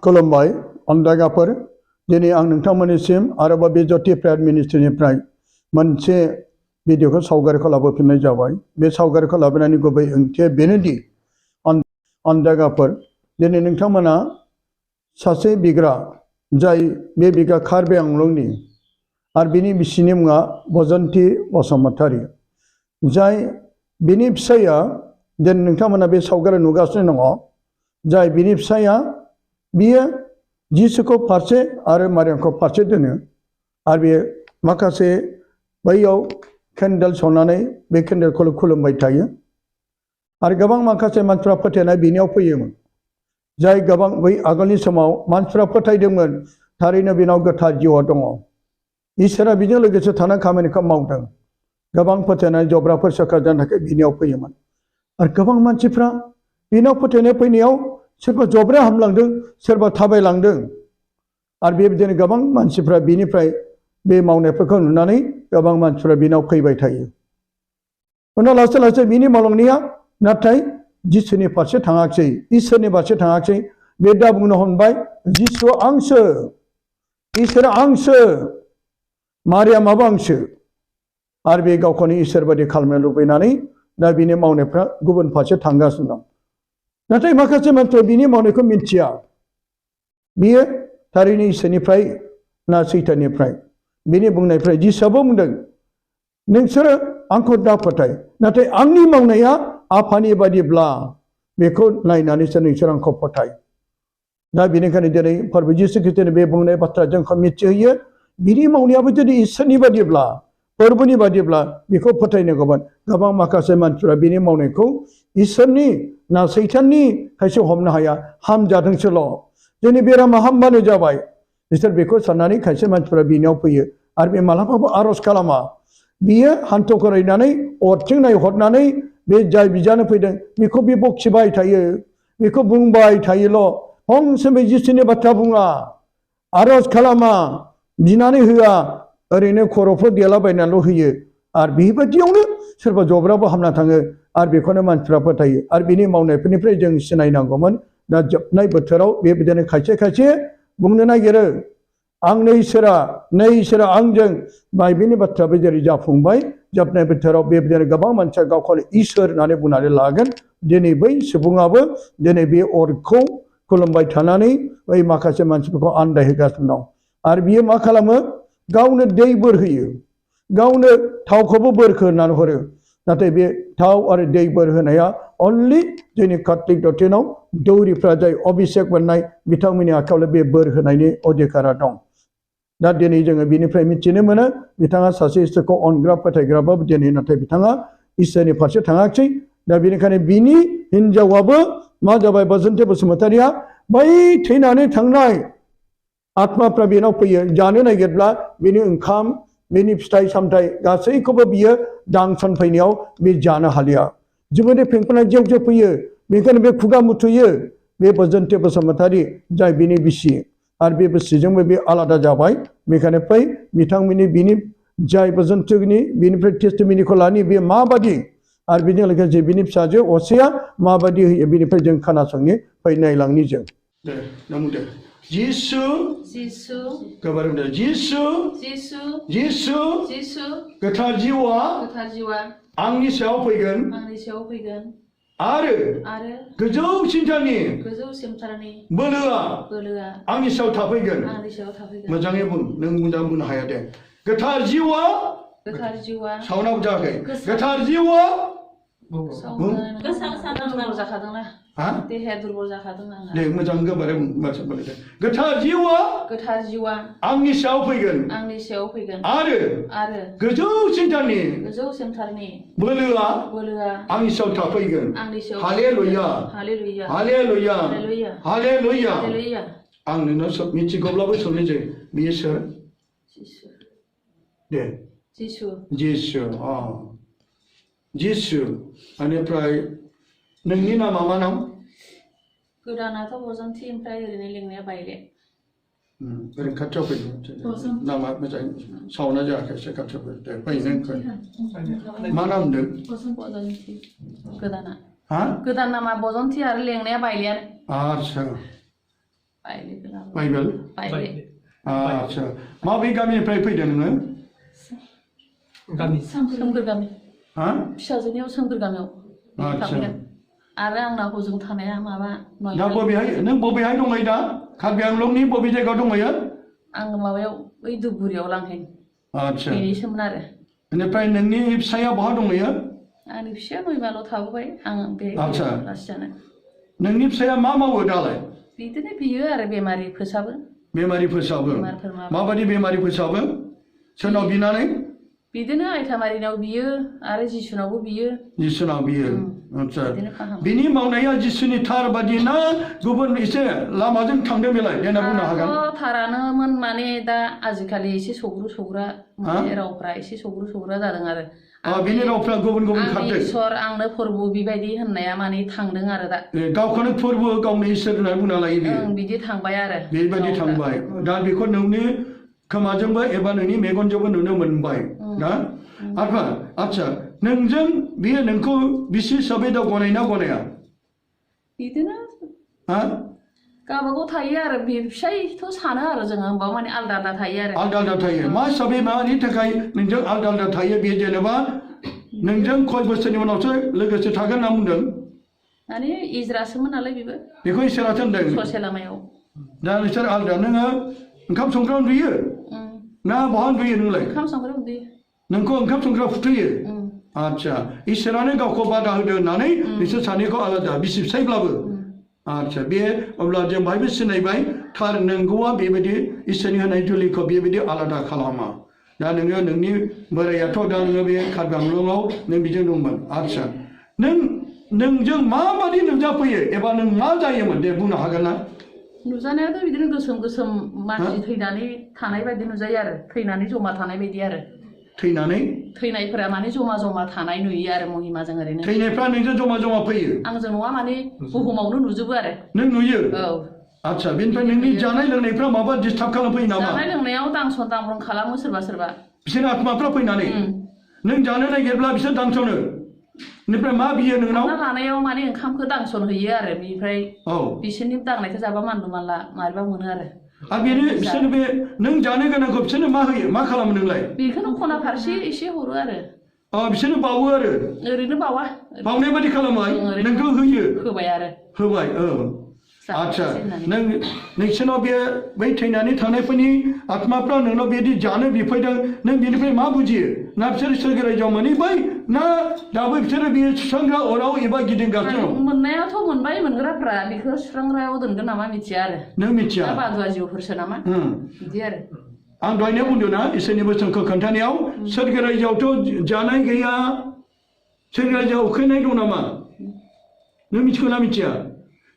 खुलुमबाय अन्दागाफोर दिनै आं नोंथांमोननिसिम आरोबाव बे J.P.M मिनिस्ट्रिनिफ्राय मोनसे भिडिअखौ सावगारिखौ लाबोफिननाय जाबाय बे सावगारिखौ लाबोनायनि गुबै ओंथिया बेनोदि अन्दागाफोर दिनै नोंथांमोना सासे बिग्रा जाय बे बिग्रा कार्बि आंलंनि आरो बिनि बिसिनि मुङा बजन्ती बसुमतारी जाय बिनि फिसाया दिनै नोंथांमोना बे सावगारि नुगासिनो दङ जाय बिनि फिसाया बियो जिसुखौ फारसे आरो मारियामखौ फारसे दोनो आरो बे माखासे बैयाव केन्डेल सावनानै बे केन्डेलखौ खुलुमबाय थायो आरो गोबां माखासे मानसिफ्रा फोथायनाय बिनियाव फैयोमोन जाय गोबां बै आगोलनि समाव मानसिफ्रा फोथायदोंमोन थारैनो बिनाव गोथार जिउआ दङ इसोरा बिजों लोगोसे थानाय खामानिखौ मावदों गोबां फोथायनाय जब्राफोर सोरखार जानो थाखाय बिनियाव फैयोमोन आरो गोबां मानसिफ्रा बिनाव फोथायनाय फैनायाव सोरबा जब्राया हामलांदों सोरबा थाबायलांदों आरो बेबायदिनो गोबां मानसिफ्रा बिनिफ्राय बे मावनायफोरखौ नुनानै गोबां मानसिफ्रा बिनाव फैबाय थायो उनाव लासै लासै बिनि मावलांनाया नाथाय जिसुनि फारसे थाङाखै इसोरनि फारसे थाङाखै बे दा बुंनो हमबाय जिसुआ आंसो इसोरा आंसो मारियामाबो आंसो आरो बे गावखौनो इसोर बायदि खालामनो लुबैनानै दा बिनि मावनायफ्रा गुबुन फारसे थांगासिनो दं नाथाय माखासे मानसिफ्रा बिनि मावनायखौ मिथिया बियो थारैनो इसोरनिफ्राय ना सैताननिफ्राय बिनि बुंनायफ्राय जिसुआबो बुंदों नोंसोरो आंखौ दा फोथाय नाथाय आंनि मावनाया आफानि बादिब्ला बेखौ नायनानैसो नोंसोर आंखौ फोथाय दा बेनिखायनो दिनै प्रभु जिसु ख्रीष्टनि बे बुंनाय बाथ्रा जोंखौ मिथिहोयो बिनि मावनायाबो जुदि इसोरनि बादिब्ला फोरबोनि बादिब्ला बेखौ फोथायनांगौमोन गोबां माखासे मानसिफ्रा बिनि मावनायखौ इसोरनि ना सैताननि खायसे हमनो हाया हामजादोंसोल' जोंनि बेरामा हामबानो जाबाय बिसोर बेखौ साननानै खायसे मानसिफ्रा बिनियाव फैयो आरो बे मालाबाबो आर'ज खालामा बियो हान्थु खरायनानै अरथिं नायहरनानै बे जाय बिजानो फैदों बेखौ बे बखिबाय थायो बेखौ बुंबाय थायोल' फंसेबो जिसुनि बाथ्रा बुङा आर'ज खालामा बिनानै होआ ओरैनो खर'फोर देलाबायनानैल' होयो आरो बेबायदियावनो सोरबा जब्राबो हामना थाङो आरो बेखौनो मानसिफ्रा फोथायो आरो बिनि मावनायफोरनिफ्राय जों सिनायनांगौमोन दा जोबनाय बोथोराव बेबायदिनो खायसे खायसे बुंनो नागिरो आंनो इसोरा नै इसोरा आंजों बाइबेलनि बाथ्राबो जेरै जाफुंबाय जोबनाय बोथोराव बेबायदिनो गोबां मानसिया गावखौनो इसोर होननानै बुंनानै लागोन दिनै बै सुबुङाबो दिनै बे अरखौ खुलुमबाय थानानै बै माखासे मानसिफोरखौ आन्दायहोगासिनो दं आरो बियो मा खालामो गावनो दै बोर होयो गावनो थावखौबो बोरखो होननानै हरो नाथाय बे थाव आरो दै बोर होनाया अनलि जोंनि कार्तिक दौथोनाव दौरिफ्रा जाय अभिषेक मोननाय बिथांमोननि आखायावल' बे बोर होनायनि अधिकारा दं दा दिनै जोङो बिनिफ्राय मिथिनो मोनो बिथाङा सासे इसोरखौ अनग्रा फोथायग्राबाबो दिनै नाथाय बिथाङा इसोरनि फारसे थाङाखै दा बेनिखायनो बिनि हिनजावाबो मा जाबाय बजन्ती बसुमतारीया बै थैनानै थांनाय आत्माफ्रा बेनाव फैयो जानो नागिरब्ला बेनि ओंखाम बेनि फिथाइ सामथाइ गासैखौबो बियो दांसनफैनायाव बे जानो हालिया जोबोद फेंफोना जेव जेव फैयो बेखायनो बे खुगा मुथुयो बे बजन्ती बसुमतारी जाय बिनि बिसि आरो बे बिसिजोंबो बे आलादा जाबाय बेखायनो फै बिथांमोननि बिनि जाय बजन्तीनि बिनिफ्राय टेस्टिमनिखौ लानि बे माबादि आरो बेजों लोगोसे बिनि फिसाजो असेया माबादि होयो बिनिफ्राय जों खोनासंनि फै नायलांनि जों दे नों दे जिसु जिसु गोबार होनदों जिसु जिसु जिसु जिसु गोथार जिउआ आंनि सायाव फैगोन आरो गोजौसिनथारनि बोलोआ आंनि सायाव थाफैगोन मोजाङै बुं नों मोजां बुंनो हाया दे गोथार जिउआ साउन्डआव जायाखै गोथार जिउआ देहाया दुरबल जाखादों दे मोजां गोबारै दे गोथार जिउआ आंनि सायाव फैगोन आरो गोजौसिनथारनि बोलोआ आंनि सायाव थाफैगोन हालेलुया हालेलुया हालेलुया आं नोंनाव सब मिथिगौब्लाबो सोंनोसै बियो सोर दे जिसु जिसु जिसु बेनिफ्राय नोंनि नामा मा नाम गोदानाथ' बजन्ती ओमफ्राय ओरैनो लेंनाया बायले ओरैनो खाथियाव फैदों नामा मोजां सावना जायाखै एसे खाथियाव फैदों फै नों मा नाम होनदों बजन्ती गोदाना गोदान नामा बजन्ती आरो लेंनाया बायलेयानो आच्छा बाइबेल आच्छा माबे गामिनिफ्राय फैदों नोङो गामि सोमगोर गामि हा फिसाजोनियाव सोमगोर गामियाव आच्छा आरो आंना हजों थानाया माबा दा बबेहाय नों बबेहाय दङै दा कार्बि आंलंनि बबे जायगायाव दङयो आं माबायाव बै दुबुरियाव लांहैन आच्छा बेनिसोमोन आरो बेनिफ्राय नोंनि फिसाया बहा दङयो आंनि फिसाया नयमालाव थाबोबाय आं बे आच्छा लासियानो नोंनि फिसाया मा मावो दालाय बिदिनो बियो आरो बेमारि फोसाबो बेमारि फोसाबो माबायदि बेमारि फोसाबो सोरनाव बिनानै बिदिनो आयथामारिनाव बियो आरो जिसुनावबो बियो जिसुनाव बियो आच्छा बिनि मावनाया जिसुनि थार बादि ना गुबुन एसे लामाजों थांदों बेलाय देना बुंनो हागोन थारानोमोन माने दा आजिखालि एसे सौग्रु सौग्रा रावफ्रा एसे सौग्रु सौग्रा जादों आरो बिनि रावफ्रा गुबुन गुबुन खारदों इसोर आंनो फोरबो बेबायदि होननाया माने थांदों आरो दा गावखौनो फोरबो गावनि इसोर होनना बुंना लायो बियो बिदि थांबाय आरो बेबायदि थांबाय दा बेखौ नोंनि खोमाजोंबो एबा नोंनि मेगनजोंबो नुनो मोनबाय ना आच्छा नोंजों बियो नोंखौ बिसि हिसाबै दा गनायना गनाया बिदिनो गावबागाव थायो आरो फिसायथ' सानो आरो जोङो होमबा माने आलदा आलदा थायो आरो आलदा आलदा थायो मा हिसाबै मानि थाखाय नोंजों आलदा आलदा थायो बे जेनेबा नोंजों खय बोसोरनि उनावसो लोगोसे थागोन होनना बुंदों माने इजरासोमोन नालाय बेखौ इसोरासो होनदों ससे लामायाव दा नोंसोर आलदा नोङो ओंखाम संग्रा उन्दुयो ना बहा उन्दुयो नोंलाय ओंखाम संग्रा उन्दुयो नोंखौ ओंखाम संग्रा फुथुयो आच्छा इसोरानो गावखौ बादा होदों होननानै नोंसोर सानैखौ आलादा बिसि फिसायब्लाबो आच्छा बे अब्ला जों बाहायबो सिनायबाय थार नंगौआ बेबायदि इसोरनि होनाय जुलिखौ बेबायदि आलादा खालामा दा नोङो नोंनि बोरायाथ' दा नोङो बे कार्बि आंलंआव नों बिजों दंमोन आच्छा नोंजों माबादि नुजाफैयो एबा नों मा जायोमोन दे बुंनो हागोन ना नुजानायाथ' बिदिनो गोसोम गोसोम मानसि थैनानै थानाय बायदि नुजायो आरो थैनानै जमा थानाय बायदि आरो थैनायफोरा माने जमा जमा थानाय नुयो आरो महिमाजों ओरैनो थैनायफ्रा नोंजों जमा जमा फैयो आंजों नङा माने बुहुमावनो नुजोबो आरो नों नुयो औ आच्छा बेनिफ्राय नोंनि जानाय लोंनायफ्रा माबा डिस्टार्ब खालामफैयो नामा जानाय लोंनायाव दांसन दांब्रं खालामो सोरबा सोरबा बिसोर आत्माफ्रा फैनानै नों जानो नागिरब्ला बिसोर दांसनो बेनिफ्राय मा बियो नोंनाव लानायाव माने ओंखामखौ दांसन होयो आरो बेनिफ्राय बिसोरनि दांनायखौ जाबा मानलु मानला मारैबा मोनो आरो बेनो बिसोरनो बे नों जानो गोनांखौ बिसोरनो मा होयो मा खालामो नोंलाय बेखौनो खना फारसे एसे हरो आरो बिसोरनो बावो आरो ओरैनो बावा बावनाय बायदि खालामो नोंखौ होयो होबाय आरो होबाय आच्छा नोंसोरनाव बे बै थैनानै थानायफोरनि आत्माफ्रा नोंनाव बेदि जानो बिफैदों नों बेनिफ्राय मा बुजियो ना बिसोर सोरगो रायजोआव मोनहैबाय ना दाबो बिसोरो बे सुस्रांग्रा अराव एबा गिदिंगासिनो मोननायाथ' मोनबाय मोनग्राफ्रा बेखौ सुस्रांग्रायाव दोनगोन नामा मिथिया आरो नों मिथिया बादुवा जिउफोरसो नामा बिदि आरो आं दहायनो बुंदों ना इसोरनि बोसोनखौ खोन्थानायाव सोरगो रायजोआवथ' जानाय गैया सोरगो रायजोआव उखैनाय दं नामा नों मिथिगौ ना मिथिया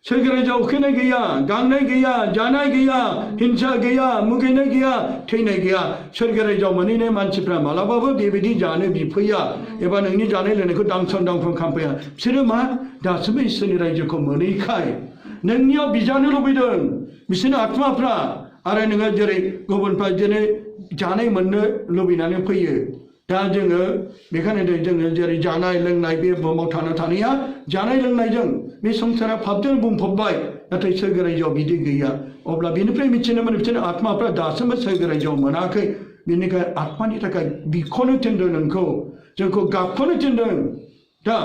सोरगो रायजोआव उखैनाय गैया गांनाय गैया जानाय गैया हिंसा गैया मुगैनाय गैया थैनाय गैया सोरगो रायजोआव मोनहैनाय मानसिफ्रा मालाबाबो बेबायदि जानो बिफैया एबा नोंनि जानाय लोंनायखौ दांसन दांसन खालामफैया बिसोरो मा दासिमबो इसोरनि रायजोखौ मोनहैखाय नोंनियाव बिजानो लुबैदों बिसोरनि आत्माफ्रा आरो नोङो जेरै गुबुनफ्रा जेरै जानाय मोननो लुबैनानै फैयो दा जोङो बेखायनो जोङो जेरै जानाय लोंनाय बे बुहुमाव थानाया जानाय लोंनायजों बे संसारा फाबजों बुंफबबाय नाथाय सोरगो रायजोआव बिदि गैया अब्ला बेनिफ्राय मिथिनो मोनो बिसोरनि आत्माफ्रा दासिमबो सोरगो रायजोआव मोनाखै बेनिखाय आत्मानि थाखाय बिखौनो थिनदों नोंखौ जोंखौ गाबखौनो थिनदों दा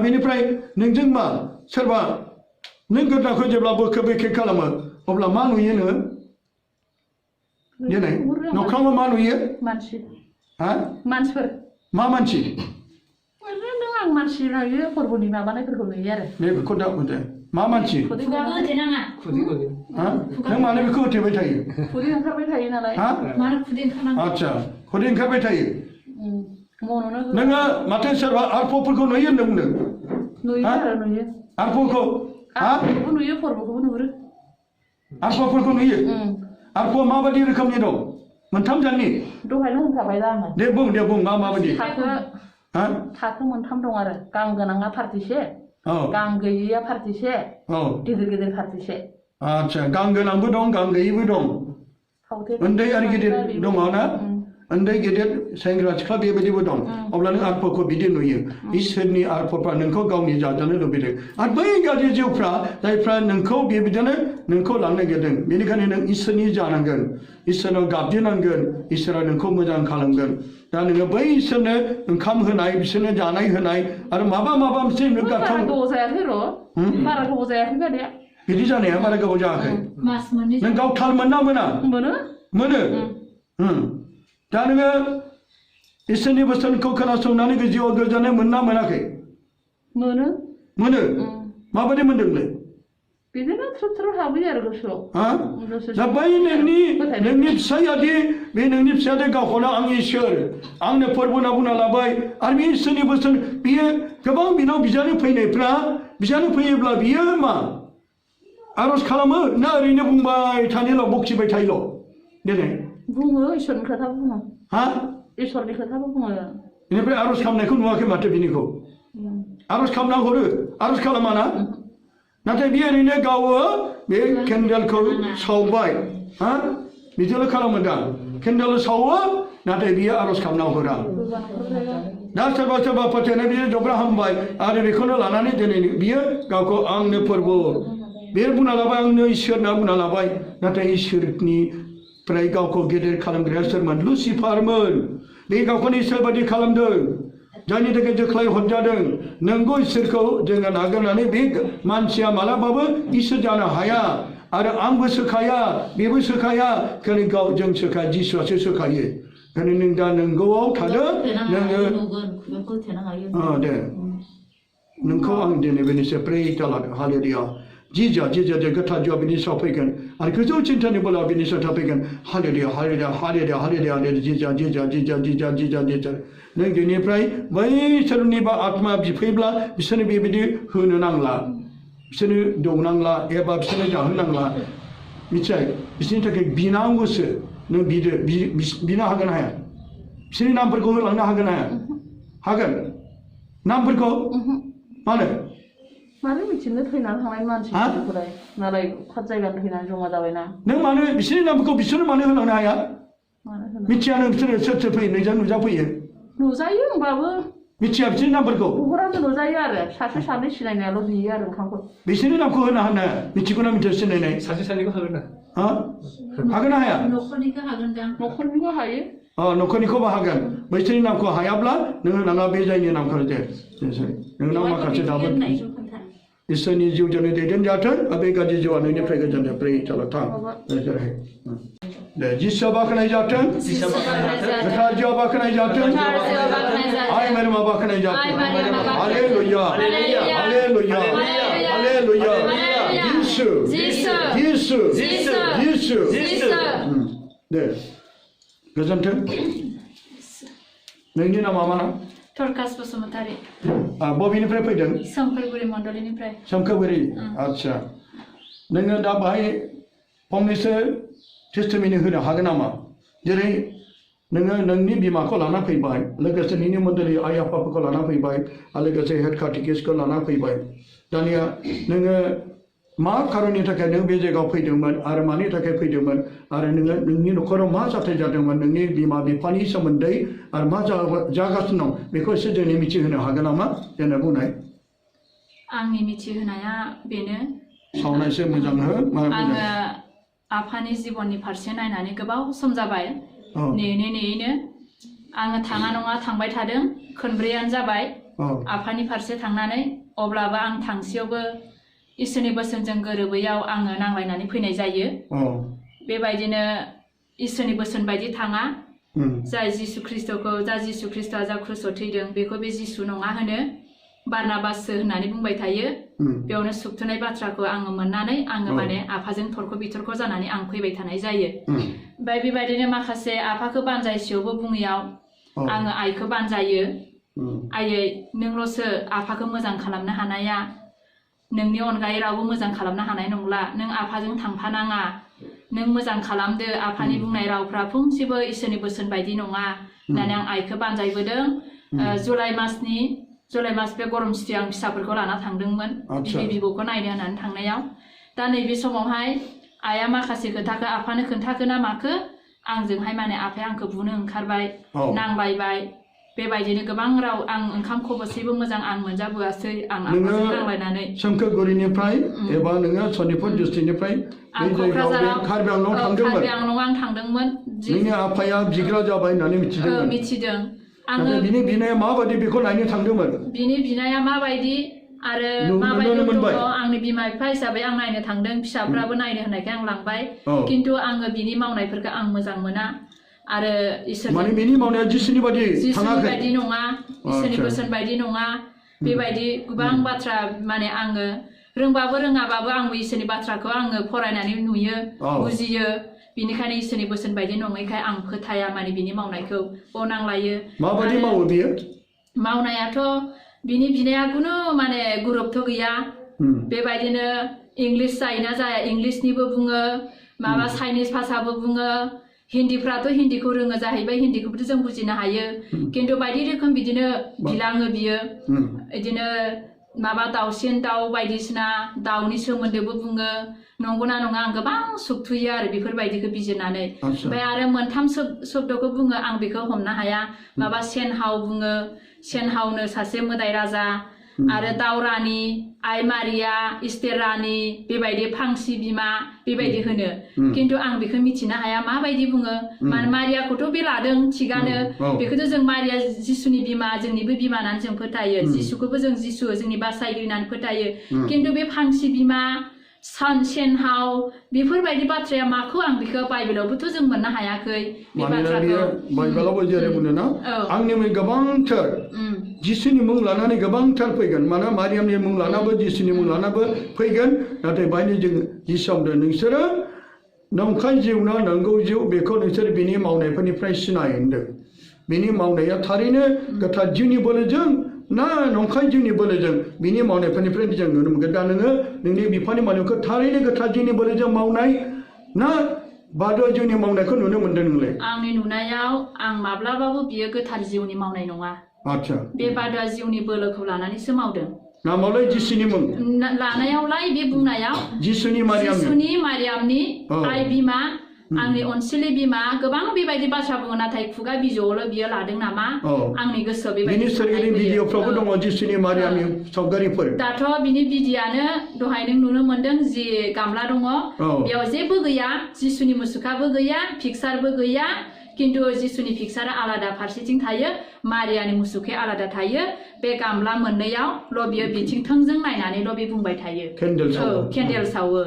बेनिफ्राय नोंजों मा सोरबा नों गोदनाखौ जेब्ला बोखे बोखे खालामो अब्ला मा नुयो नोङो दिनै नख्राङाव मा नुयो मानसिफोर मा मानसि आं मानसि नुयो फोरबोनि माबानायफोरखौ नुयो आरो बेखौ दा बुंदो मा मानसि नों मानो बेखौ होथेबाय थायो खुदै ओंखारबाय थायो नालाय आच्छा खुदै ओंखारबाय थायो नोङो माथो सोरबा आरफ'फोरखौ नुयो होनना बुंदों नुयो आरो नुयो आरफ'खौ नुयो फोरबोखौबो नुहुरो आरफ'फोरखौ नुयो आरफ'आ माबायदि रोखोमनि दं मोनथाम जातनि दहायनो होनखाबाय दा आङो दे बुं माबायदि थाखो मोनथाम दं आरो गां गोनाङा फारथिसे गां गैयैया फारथिसे गिदिर गिदिर फारथिसे आच्छा गां गोनांबो दं गां गैयैबो दं उन्दै आरो गिदिर दङ ना उन्दै गेदेर सेंग्रा सिख्ला बेबायदिबो दं अब्ला नों आत्माखौ बिदि नुयो इसोरनि आत्माफ्रा नोंखौ गावनि जाजानो लुबैदों आरो बै गाज्रि जिउफ्रा जायफ्रा नोंखौ बेबायदिनो नोंखौ लांनो नागिरदों बेनिखायनो नों इसोरनि जानांगोन इसोरनाव गाबज्रिनांगोन इसोरा नोंखौ मोजां खालामगोन दा नोङो बै इसोरनो ओंखाम होनाय बिसोरनो जानाय होनाय आरो माबा मोनसे बारा गोबाव जायाखै र' बारा गोबाव जायाखै बायदिया बिदि जानाया बारा गोबाव जायाखै नों गाव थाल मोना मोनो दा नोङो इसोरनि बोसोनखौ खोनासंनानै जिउआव गोजोननाय मोनाखै मोनो माबायदि मोनदोंलै बिदिनो थ्रु हाबैयो आरो गोसोआव दा बै नोंनि फिसायादि बे नोंनि फिसायादि गावखौनो आं इसोर आंनो फोरबो होनना बुंना लाबाय आरो बे इसोरनि बोसोन बियो गोबां बिनाव बिजानो फैयोब्ला बियो मा आरज खालामो ना ओरैनो बुंबाय थानिल' बखिबाय थायोल' देनाय बुङो इसोरनि खोथा बुङो इसोरनि खोथाबो बुङो बेनिफ्राय आरज खालामनायखौ नुवाखै माथो बिनिखौ आरज खालामना हरो आरज खालामा ना नाथाय बे ओरैनो गावो बे केन्डेलखौ सावबाय बिदिल' खालामो दा केन्डेल सावो नाथाय बियो आरज खालामना हरा दा सोरबा फोथायनाय बियो जब्रा हामबाय आरो बेखौनो लानानै दिनै बियो गावखौ आंनो फोरबो बे बुंना लाबाय आंनो इसोर होनना बुंना लाबाय नाथाय इसोरनि फ्राय गावखौ गेदेर खालामग्राया सोरमोन लुसिफारमोन बे गावखौनो इसोर बायदि खालामदों जायनि थाखाय जोख्लाय हरजादों नंगौ इसोरखौ जोङो नागारनानै बे मानसिया मालाबाबो इसोर जानो हाया आरो आंबो सोखाया बेबो सोखाया खालि गावजों सोखाया जिसुआसो सोखायो ओंखायनो नों दा नंगौआव थादों नोङो दे नोंखौ आं दिनै बेनिसो प्रे हालेलुया जिजा गोथार जिउआ बिनि सायाव फैगोन आरो गोजौ चिन्तानि बोला बिनि सायाव फैगोन हालेलुया जिजा नों दिनैफ्राय बै सोरनिबा आत्मा बिफैब्ला बिसोरनो बेबायदि होनो नांला बिसोरनो दौनांला एबा बिसोरनो जाहोनांला मिथिबाय बिसोरनि थाखाय बिनांगौसो नों बिनो हागोन हाया बिसोरनि नामफोरखौ होलांनो हागोन हागोन नामफोरखौ मानो मिथिनो थैनानै थांनाय मानसिफोराय नालाय खात जायगानि थैनानै जमा जाबायना नों मानो बिसोरनि नामफोरखौ बिसोरनो मानो होलांनो हाया मिथिया नों बिसोरो सोर फैयो नोंजों नुजाफैयो नुजायो होमबाबो मिथिया बिसोरनि नामफोरखौ नुहुराबो नुजायो आरो सासे सानै सिनायनायाल' बियो आरो ओंखामखौ बिसोरनि नामखौ होनो हाया मिथिगौना मिथिया सिनायनाय सासे सानैखौ हागोन ना हागोन ना हाया न'खरनिखौ हागोन दां न'खरनिखौ हायो न'खरनिखौबो हागोन बैसोरनि नामखौ हायाब्ला नों होनाङा बे जायनि नामखौ दे नोंनाव माखासे दाबो इसोरनि जिउजों दैदेनजाथों आरो बे गाज्रि जिउआ नोंनिफ्राय गोजाननिफ्राय फ्राय थां दे जिसुआ बाखनाय जाथों गोथार जिउआ बाखनाय जाथों आइ मेरमा बाखनाय जाथों हालेलुया हालेलुया हालेलुया जिसु दे गोजोन्थों नोंनि नामा मा नाम थरकास बसुमतारी बबेनिफ्राय फैदों सोमखोरगुरि मण्डलिनिफ्राय सोमखोरगुरि आच्छा नोङो दा बाहाय फंनैसो टेस्टिमनि होनो हागोन नामा जेरै नोङो नोंनि बिमाखौ लाना फैबाय लोगोसे नोंनि मण्डलि आइ आफाफोरखौ लाना फैबाय आरो लोगोसे हेड काटेकिस्टखौ लाना फैबाय दानिया नोङो मा खारननि थाखाय नों बे जायगायाव फैदोंमोन आरो मानि थाखाय फैदोंमोन आरो नोङो नोंनि न'खराव मा जाथाय जादोंमोन नोंनि बिमा बिफानि सोमोन्दै आरो मा जागासिनो दं बेखौ एसे जोंनि मिथिहोनो हागोन नामा जेने बुंनाय आंनि मिथिहोनाया बेनो सावनायसो मोजां हो आङो आफानि जिबननि फारसे नायनानै गोबाव सम जाबाय नेयैनो आङो थाङा नङा थांबाय थादों खनब्रैयानो जाबाय आफानि फारसे थांनानै अब्लाबो आं थांसेयावबो इसोरनि बोसोनजों गोरोबैयाव आङो नांलायनानै फैनाय जायो बेबायदिनो इसोरनि बोसोन बायदि थाङा जाय जिसु ख्रिस्ट'खौ जिसु ख्रिस्ट'आ जा क्रुसाव थैदों बेखौ बे जिसु नङा होनो बारनाबाससो होननानै बुंबाय थायो बेयावनो सुखथुनाय बाथ्राखौ आङो मोननानै आङो माने आफाजों थरख' बिथरख' जानानै आं फैबाय थानाय जायो ओमफ्राय बेबायदिनो माखासे आफाखौ बानजायसेयावबो बुङैयाव आङो आइखौ बानजायो आइयै नोंल'सो आफाखौ मोजां खालामनो हानाया नोंनि अनगायै रावबो मोजां खालामनो हानाय नंला नों आफाजों थांफानाङा नों मोजां खालामदो आफानि बुंनाय रावफ्रा फंसेबो इसोरनि बोसोन बायदि नङा होननानै आं आइखौ बानजायबोदों जुलाइ मास बे गरम सिटि आं फिसाफोरखौ लाना थांदोंमोन बिबै बिबौखौ नायनो होननानै थांनायाव दा नैबे समावहाय आइया माखासे खोथाखौ आफानो खोन्थाखो ना माखो आंजोंहाय माने आफाया आंखौ बुनो ओंखारबाय नांलायबाय बेबायदिनो गोबां राव आं ओंखाम खबसेबो मोजां आं मोनजाबोआसै आं आफाजों नांलायनानै सोमखोरगुरिनिफ्राय एबा नोङो सनितपुर डिस्ट्रिक्टनिफ्राय आं क'क्राझाराव कार्बि आंलं आं थांदोंमोन नोंनि आफाया बिग्रा जाबाय होननानै मिथिदोंमोन मिथिदों आङो बिनि बिनाया माबायदि बेखौ नायनो थांदोंमोन बिनि बिनाया माबायदि आरो माबायदि दङ आंनि बिमा बिफा हिसाबै आं नायनो थांदों फिसाफ्राबो नायनो होननायखाय आं लांबाय खिन्थु आङो बिनि मावनायफोरखौ आं मोजां मोना आरो माने बिनि मावनाया जिसुनि बायदि थाङाखै बायदि नङा इसोरनि बोसोन बायदि नङा बेबायदि गोबां बाथ्रा माने आङो रोंबाबो रोङाबाबो आंबो इसोरनि बाथ्राखौ आङो फरायनानै नुयो बुजियो बिनिखायनो इसोरनि बोसोन बायदि नङैखाय आं फोथाया माने बिनि मावनायखौ नांलायो माबायदि मावो बियो मावनायाथ' बिनि बिनाया खुनु माने गुरुत्व गैया बेबायदिनो इंलिस जायोना जाया इंलिसनिबो बुङो माबा चाइनिस भाषाबो बुङो हिन्दीफ्राथ' हिन्दीखौ रोङो जाहैबाय हिन्दीखौबोथ' जों बुजिनो हायो खिन्थु बायदि रोखोम बिदिनो बिलाङो बियो बिदिनो माबा दाउसिन दाउ बायदिसिना दाउनि सोमोन्दोबो बुङो नंगौना नङा आं गोबां सुखुयो आरो बेफोरबायदिखौ बिजिरनानै ओमफ्राय आरो मोनथाम शब्दखौ बुङो आं बेखौ हमनो हाया माबा सेनहाव बुङो सेनहावनो सासे मोदाय राजा आरो दावरानि आइ मारिया इस्टेर रानि बेबायदि फांसि बिमा बेबायदि होनो खिन्थु आं बेखौ मिथिनो हाया माबायदि बुङो माने मारियाखौथ' बे लादों थिगानो बेखौथ' जों मारिया जिसुनि बिमा जोंनिबो बिमा होननानै जों फोथायो जिसुखौबो जों जिसु जोंनि बासायगिरि होननानै फोथायो खिन्थु बे फांसि बिमा सेनहाव बेफोरबायदि बाथ्राया माखौ आं बेखौ बाइबेलावबोथ' जों मोननो हायाखै बे बाथ्राखौ बाइबेलावबो जेरै बुङोना आंनि गोबांथार जिसुनि मुं लानानै गोबांथार फैगोन मानो मारियामनि मुं लानाबो जिसुनि मुं लानाबो फैगोन नाथाय बायनो जों जिसावदों नोंसोरो नंखाय जिउ ना नंगौ जिउ बेखौ नोंसोर बिनि मावनायफोरनिफ्राय सिनाय होनदों बिनि मावनाया थारैनो गोथार जिउनि बोलोजों ना नंखाय जिउनि बोलोजों बिनि मावनायफोरनिफ्राय जों नुनो मोनगोन दा नोङो नोंनि बिफानि मावनायखौ थारैनो गोथार जिउनि बोलोजों मावनाय ना बादुवा जिउनि मावनायखौ नुनो मोनदों नोंलाय आंनि नुनायाव आं माब्लाबाबो बियो गोथार जिउनि मावनाय नङा आच्छा बे बादुवा जिउनि बोलोखौ लानानैसो मावदों नामावलाय जिसुनि मुं लानायावलाय बे बुंनायाव जिसुनि मारियामनि आइ बिमा आंनि अनसुलि बिमा गोबां बेबायदि बाथ्रा बुङो नाथाय खुगा बिजौआवल' बियो लादों नामा आंनि गोसोआव बेबायदि भिडिअफ्रावबो दङ जिसुनि मारियामनि सावगारिफोर दाथ' बिनि भिडिअआनो दहाय नों नुनो मोनदों जि गामला दङ बेयाव जेबो गैया जिसुनि मुसुखाबो गैया पिक्सारबो गैया खिन्थु जिसुनि पिक्सारा आलादा फारसेथिं थायो मारियानि मुसुखाया आलादा थायो बे गामला मोननैयावल' बियो बिथिं थोंजों नायनानैल' बे बुंबाय थायो केन्डेल सावो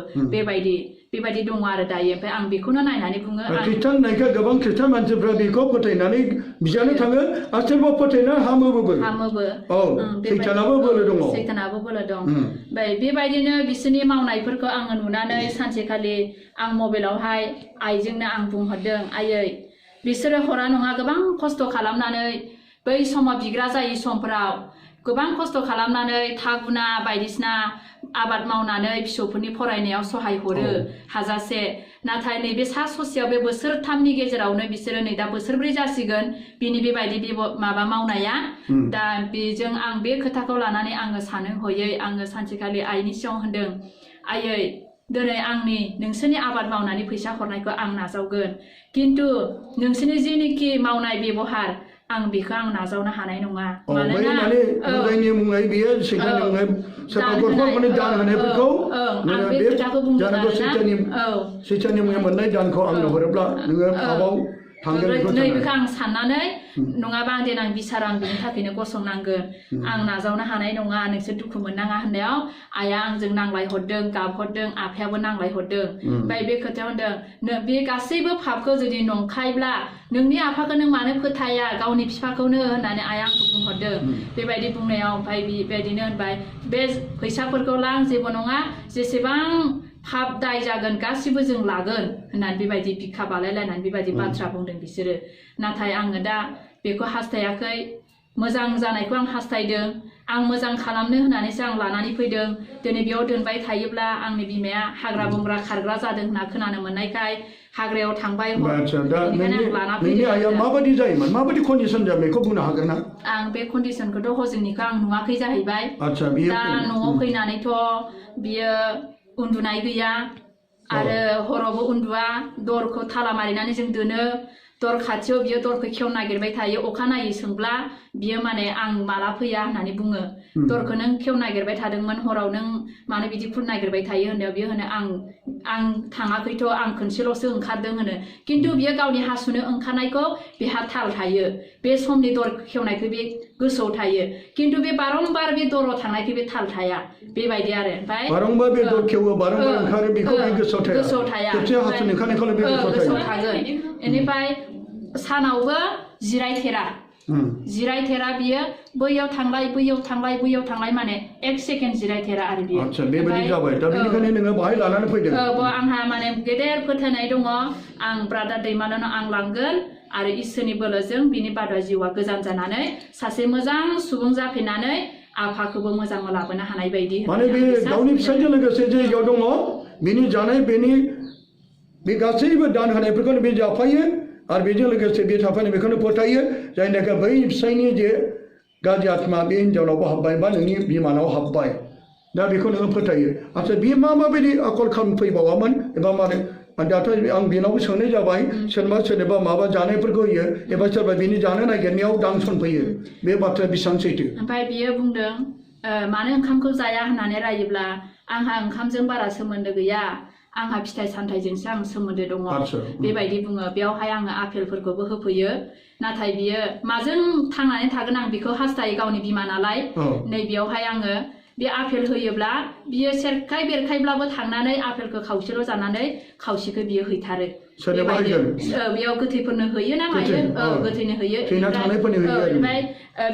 बेबायदि दङ आरो दायो ओमफ्राय आं बेखौनो नायनानै बुङो खृष्टान नायखा गोबां खृष्टान मानसिफ्रा बेखौ फोथायनानै बिजानो थाङो आरो सोरबा फोथायना हामोबो सैतानाबो बोलो दङ ओमफ्राय बेबायदिनो बिसोरनि मावनायफोरखौ आङो नुनानै सानसेखालि आं मबाइलावहाय आइजोंनो आं बुंहरदों आयै बिसोरो हरा नङा गोबां खस्थ' खालामनानै बै समाव बिग्रा जायै समफोराव गोबां खस्थ' खालामनानै थागुना बायदिसिना आबाद मावनानै फिसौफोरनि फरायनायाव सहाय हरो हाजासे नाथाय नैबे सा ससेयाव बे बोसोरथामनि गेजेरावनो बिसोरो नै दा बोसोरब्रै जासिगोन बिनि बेबायदि माबा मावनाया दा बेजों आं बे खोथाखौ लानानै आङो सानो हयै आङो सानसेखालि आइनि सिगाङाव होनदों आयै दिनै आंनि नोंसोरनि आबाद मावनानै फैसा हरनायखौ आं नाजावगोन खिन्थु नोंसोरनि जेनोखि मावनाय बेबहार आं बेखौ आं नाजावनो हानाय नङा मानोना जायनि मुङै बेयो दान होनायफोरखौ बे खोथाखौ बुंदों सैताननि मुङै मोननाय दानखौ आंनो हरोब्ला नोङो थाबाव नैबेखौ आं साननानै नङाबा आं देनां बिसार आं बिनि थाखायनो गसंनांगोन आं नाजावनो हानाय नङा नोंसोर दुखु मोननाङा होननायाव आइया आंजों नांलाय हरदों गाबहरदों आफायाबो नांलाय हरदों ओमफ्राय बे खोथायाव होनदों बे गासैबो पापखौ जुदि नंखायब्ला नोंनि आफाखौ नों मानो फोथाया गावनि बिफाखौनो होननानै आइया आंखौ बुंहरदों बेबायदि बुंनायाव ओमफ्राय बेबायदिनो होनबाय बे फैसाफोरखौ लां जेबो नङा जेसेबां पाप दाय जागोन गासिबो जों लागोन होननानै बेबायदि बिखा बालायलायनानै बेबायदि बाथ्रा बुंदों बिसोरो नाथाय आङो दा बेखौ हास्थायाखै मोजां जानायखौ आं हास्थायदों आं मोजां खालामनो होननानैसो आं लानानै फैदों दिनै बेयाव दोनबाय थायोब्ला आंनि बिमाया हाग्रा बंग्रा खारग्रा जादों होनना खोनानो मोननायखाय हाग्रायाव थांबाय नोंनि आइया माबायदि जायोमोन माबायदि कन्डिसन जायो बेखौ बुंनो हागोन ना आं बे कन्डिसनखौथ' हजोंनिखौ आं नुवाखै जाहैबाय दा न'आव फैनानैथ' बियो उन्दुनाय गैया आरो हरावबो उन्दुआ दरखौ थाला मारिनानै जों दोनो दर खाथियाव बियो दरखौ खेव नागिरबाय थायो अखानायै सोंब्ला बियो माने आं माला फैया होननानै बुङो दरखौ नों खेव नागिरबाय थादोंमोन हराव नों मानो बिदि खुर नागिरबाय थायो होननायाव बियो होनो आं थाङाखैथ' आं खनसेल'सो ओंखारदों होनो खिन्थु बियो गावनि हासुनो ओंखारनायखौ बेहा थाल थायो बे समनि दर खेवनायखौ बे गोसोआव थायो खिन्थु बे बारंबार बे दराव थांनायखौ बे थाल थाया बेबायदि आरो ओमफ्राय बारंबार बे दर खेवो बारंबार ओंखारो बेखौ बे गोसोआव थाया खेबसे हासुनो ओंखारनायखौल' बे गोसोआव थागोन बेनिफ्राय सानावबो जिरायथेरा बियो बैयाव थांलाय माने 1 सेकेन्ड जिरायथेरा आरो बियो आच्छा बेबायदि जाबाय दा बेनिखायनो नोङो बाहाय लानानै फैदों आंहा माने गेदेर फोथायनाय दङ आं ब्रादार दैमानो आं लांगोन आरो इसोरनि बोलोजों बिनि बादा जिउआ गोजान जानानै सासे मोजां सुबुं जाफिननानै आफाखौबो मोजां लाबोनो हानाय बायदि माने बे गावनि फिसायजों लोगोसे जे जायगायाव दङ बिनि जानाय बेनि बे गासैबो दान होनायफोरखौनो बे जाफायो आरो बेजों लोगोसे बे थाफानाय बेखौनो फोथायो जायनि थाखाय बै फिसायनि जे गाज्रि आत्मा बे हिन्जावनावबो हाबबाय बा नोंनि बिमानाव हाबबाय दा बेखौ नोङो फोथायो आच्छा बे माबायदि आखल खालामफैबावामोन एबा माने दाथ' आं बेनावबो सोंनाय जाबाय सोरबा माबा जानायफोरखौ होयो एबा सोरबा बिनि जानो नागिरनायाव दांसनफैयो बे बाथ्राया बेसेबां सैथो ओमफ्राय बियो बुंदों मानो ओंखामखौ जाया होननानै रायोब्ला आंहा ओंखामजों बारा सोमोन्दो गैया आंहा फिथाइ सामथाइजोंसो आं सोमोन्दो दङ बेबायदि बुङो बेयावहाय आङो आपेलफोरखौबो होफैयो नाथाय बियो माजों थांनानै थागोन आं बेखौ हास्थायो गावनि बिमा नालाय नै बेयावहाय आङो बे आपेल होयोब्ला बियो सेरखाय बेरखायब्लाबो थांनानै आपेलखौ खावसेल' जानानै खावसेखौ बियो हैथारो बेयाव गोथैफोरनो होयो ना मायो गोथैनो होयो ओमफ्राय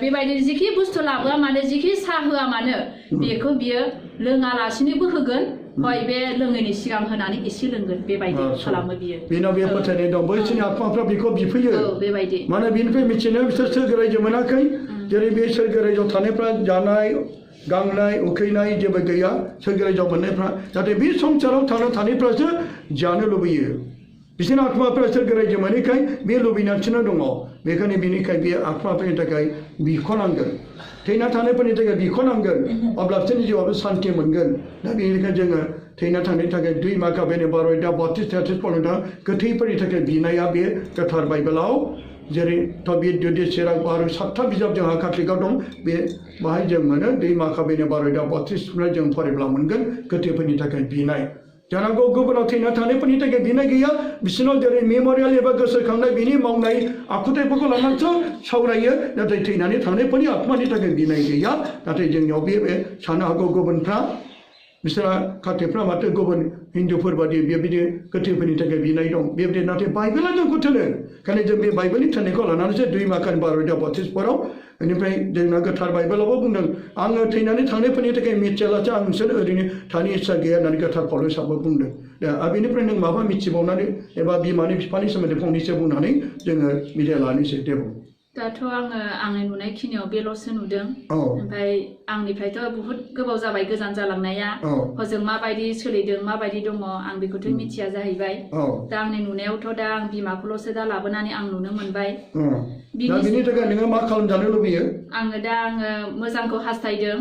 बेबायदि जिखि बुस्थु लाबोआ मानो जिखि साहा होआ मानो बेखौ बियो लोङालासिनोबो होगोन हय बे लोङैनि सिगां होनानै एसे लोंगोन बेबायदि खालामो बियो बेनाव बे फोथायनाय दं बैसोरनि आत्माफ्रा बेखौ बिफैयो बेबायदि माने बिनिफ्राय मिथिनो बिसोर सोरगो रायजो मोनाखै जेरै बे सोरगो रायजोआव थानायफ्रा जानाय गांनाय उखैनाय जेबो गैया सोरगो रायजोआव मोननायफ्रा जाहाथे बे संसाराव थांना थानायफ्रासो जानो लुबैयो बिसोरनि आत्माफ्रा सोरगो रायजो मोनैखाय बे लुबैनांसिनो दङ बेखायनो बिनिखाय बे आत्माफोरनि थाखाय बिख'नांगोन थैना थानायफोरनि थाखाय बिख'नांगोन अब्ला बिसोरनि जिउआबो सान्थि मोनगोन दा बेनिखायनो जोङो थैना थानायनि थाखाय 2 माखाबेनि 32-33 पल'दा गोथैफोरनि थाखाय बिनाया बे गोथार बाइबेलाव जेरै तबिद जुदि सेराग आरो 7था बिजाब जोंहा काटलिकआव दं बे बाहाय जों मोनो 2 माखाबेनि 32-33 जों फरायब्ला मोनगोन गोथैफोरनि थाखाय बिनाय जानांगौ गुबुनाव थैना थानायफोरनि थाखाय बिनाय गैया बिसोरनाव जेरै मेम'रियेल एबा गोसोखांनाय बिनि मावनाय आखुथायफोरखौ लानानैसो सावरायो नाथाय थैनानै थानायफोरनि आत्मानि थाखाय बिनाय गैया नाथाय जोंनियाव बे सानो हागौ गुबुनफ्रा बिसोरा काटलिकफ्रा माथो गुबुन हिन्दुफोर बादि बेबायदि गोथैफोरनि थाखाय बिनाय दं बेबायदि नाथाय बाइबेला जोंखौ थोनो ओंखायनो जों बे बाइबेलनि थोननायखौ लानानैसो 2 माखानि 32-32 बेनिफ्राय जोंना गोथार बाइबेलावबो बुंदों आङो थैनानै थांनायफोरनि थाखाय मिथियालासे आं नोंसोर ओरैनो थानो इस्सा गैया होननानै गोथार पौलुसाबो बुंदों दा बेनिफ्राय नों माबा मिथिबावनानै एबा बिमानि बिफानि सोमोन्दै फंनैसो बुंनानै जोङो बिदाय लानोसै दे बुं दाथ' आङो आंनि नुनायखिनियाव बेल'सो नुदों ओमफ्राय आंनिफ्रायथ' बुहुत गोबाव जाबाय गोजान जालांनाया हजों माबायदि सोलिदों माबायदि दङ आं बेखौथ' मिथिया जाहैबाय दा आंनि नुनायावथ' दा आं बिमाखौल'सो दा लाबोनानै आं नुनो मोनबाय बिनि थाखाय नोङो मा खालामजानो लुबैयो आङो मोजांखौ हास्थायदों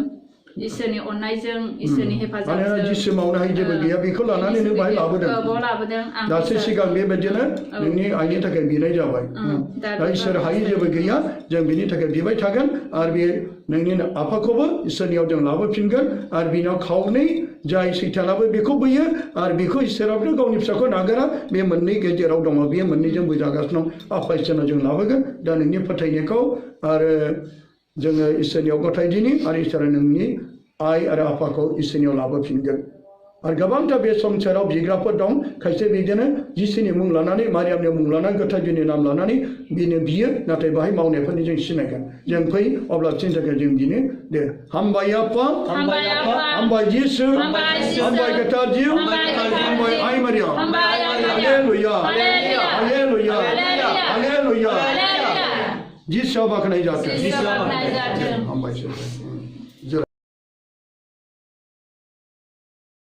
इसोरनि अननायजों इसोरनि हेफाजाबजों जिसु मावनो हायै जेबो गैया बेखौ लानानै नों बाहाय लाबोदों दासो सिगां बेबायदिनो नोंनि आइनि थाखाय बिनाय जाबाय दा इसोर हायै जेबो गैया जों बिनि थाखाय बिबाय थागोन आरो बे नोंनि आफाखौबो इसोरनियाव जों लाबोफिनगोन आरो बिनाव खावनै जाय सैतानाबो बेखौ बोयो आरो बेखौ इसोराबो गावनि फिसाखौ नागारा बे मोननै गेजेराव दङ बे मोननैजों जागासिनो दं आफा इसोरनाव जों लाबोगोन दा नोंनि फोथायनायखौ आरो जोङो इसोरनियाव गथायदिनि आरो इसोरा नोंनि आइ आरो आफाखौ इसोरनियाव लाबोफिनगोन आरो गोबांथा बे संसाराव बिग्राफोर दं खायसे बिदिनो जिसुनि मुं लानानै मारियामनि मुं लानानै गोथार जुनि नाम लानानै बिनो बियो नाथाय बाहाय मावनायफोरनि जों सिनायगोन जों फै अब्ला बिसोरनि थाखाय जों बिनो दे हामबाय आफा हामबाय जिसु हामबाय गोथार जिउ हामबाय आइ मारियाम हालेलुया हालेलुया हालेलुया जिसुआ बाखनाय जाथों हामबाय